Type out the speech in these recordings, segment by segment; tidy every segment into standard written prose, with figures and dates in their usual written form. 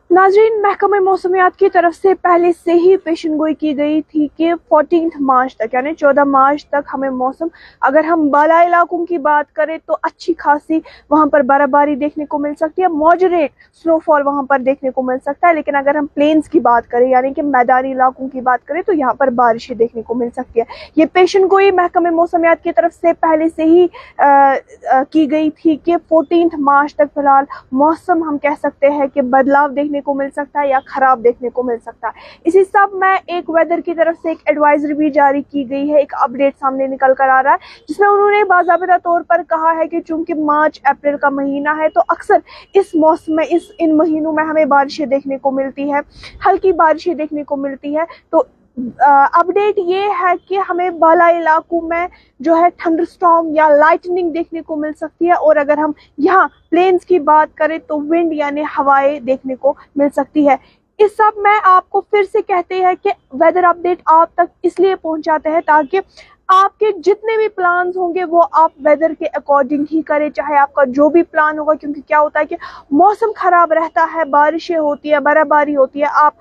नाज़रीन, महकमे मौसमियात की तरफ से पहले से ही पेशन गोई की गई थी कि 14 मार्च तक यानी 14 मार्च तक हमें मौसम, अगर हम बाला इलाकों की बात करें तो अच्छी खासी वहाँ पर बर्फबारी देखने को मिल सकती है, मॉडरेट स्नोफॉल वहाँ पर देखने को मिल सकता है। लेकिन अगर हम प्लेन्स की बात करें यानी कि मैदानी इलाकों की बात करें तो यहाँ पर बारिशें देखने को मिल सकती है। ये पेशन गोई महकमे मौसमियात की तरफ से पहले से ही की गई थी कि 14 मार्च तक फिलहाल मौसम हम कह सकते हैं कि बदलाव देखने को मिल सकता है या खराब देखने को मिल सकता है। इसी सब में एक वेदर की तरफ से एक एडवाइजरी भी जारी की गई है, एक अपडेट सामने निकल कर आ रहा है, जिसमें उन्होंने बाज़ाबिता तौर पर कहा है कि चूंकि मार्च अप्रैल का महीना है तो अक्सर इस मौसम में इन महीनों में हमें बारिशें देखने को मिलती है, हल्की बारिशें देखने को मिलती है। तो अपडेट ये है कि हमें बाला इलाकों में जो है थंडरस्टॉर्म या लाइटनिंग देखने को मिल सकती है, और अगर हम यहाँ प्लेन्स की बात करें तो विंड यानी हवाएं देखने को मिल सकती है। इस सब में आपको फिर से कहते हैं कि वेदर अपडेट आप तक इसलिए पहुंचाते हैं ताकि आपके जितने भी प्लान्स होंगे वो आप वेदर के अकॉर्डिंग ही करें, चाहे आपका जो भी प्लान होगा। क्योंकि क्या होता है कि मौसम खराब रहता है, बारिशें होती है, बर्फबारी होती है, आप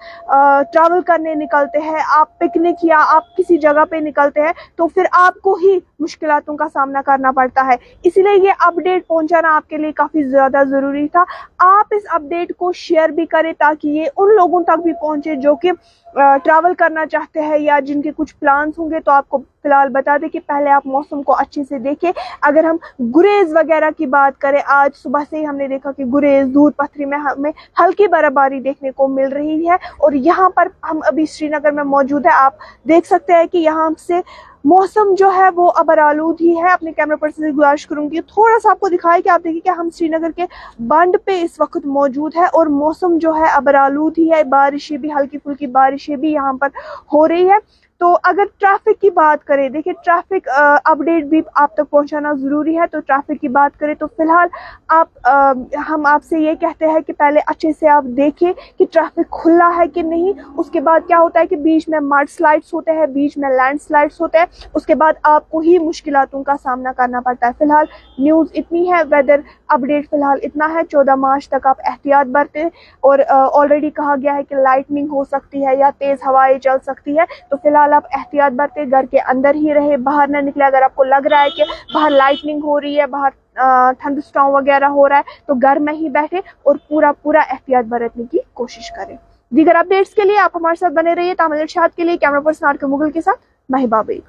ट्रैवल करने निकलते हैं, आप पिकनिक या आप किसी जगह पे निकलते हैं तो फिर आपको ही मुश्किलातों का सामना करना पड़ता है। इसीलिए ये अपडेट पहुंचाना आपके लिए काफ़ी ज़्यादा ज़रूरी था। आप इस अपडेट को शेयर भी करें ताकि ये उन लोगों तक भी पहुंचे जो कि ट्रैवल करना चाहते हैं या जिनके कुछ प्लान्स होंगे। तो आपको फिलहाल बता दें कि पहले आप मौसम को अच्छे से देखें। अगर हम गुरेज वगैरह की बात करें, आज सुबह से ही हमने देखा कि गुरेज दूध पथरी में हमें हल्की बर्फबारी देखने को मिल रही है, और यहाँ पर हम अभी श्रीनगर में मौजूद है। आप देख सकते हैं कि यहाँ से मौसम जो है वो अबरालूद ही है। अपने कैमरा पर्सन से गुजारिश करूंगी थोड़ा सा आपको दिखाएं कि आप देखिए कि हम श्रीनगर के बंद पे इस वक्त मौजूद है और मौसम जो है अबरालूद ही है, बारिशें भी, हल्की फुल्की बारिशें भी यहाँ पर हो रही है। तो अगर ट्रैफिक की बात करें, देखिए ट्रैफिक अपडेट भी आप तक पहुंचाना ज़रूरी है। तो ट्रैफिक की बात करें तो फिलहाल हम आपसे ये कहते हैं कि पहले अच्छे से आप देखें कि ट्रैफिक खुला है कि नहीं। उसके बाद क्या होता है कि बीच में मड स्लाइड्स होते हैं, बीच में लैंड स्लाइड्स होते हैं, उसके बाद आपको ही मुश्किलातों का सामना करना पड़ता है। फिलहाल न्यूज़ इतनी है, वेदर अपडेट फिलहाल इतना है। 14 मार्च तक आप एहतियात बरतें, और ऑलरेडी कहा गया है कि लाइटनिंग हो सकती है या तेज़ हवाएं चल सकती है। तो फिलहाल आप एहतियात बरते, घर के अंदर ही रहे, बाहर ना निकले। अगर आपको लग रहा है कि बाहर लाइटनिंग हो रही है, बाहर थंडरस्टॉर्म वगैरह हो रहा है, तो घर में ही बैठे और पूरा एहतियात बरतने की कोशिश करें। दीगर अपडेट्स के लिए आप हमारे साथ बने रहिए। तामिल इरशाद के लिए कैमरा पर्सन आर के मुगल के साथ महिबा बेग।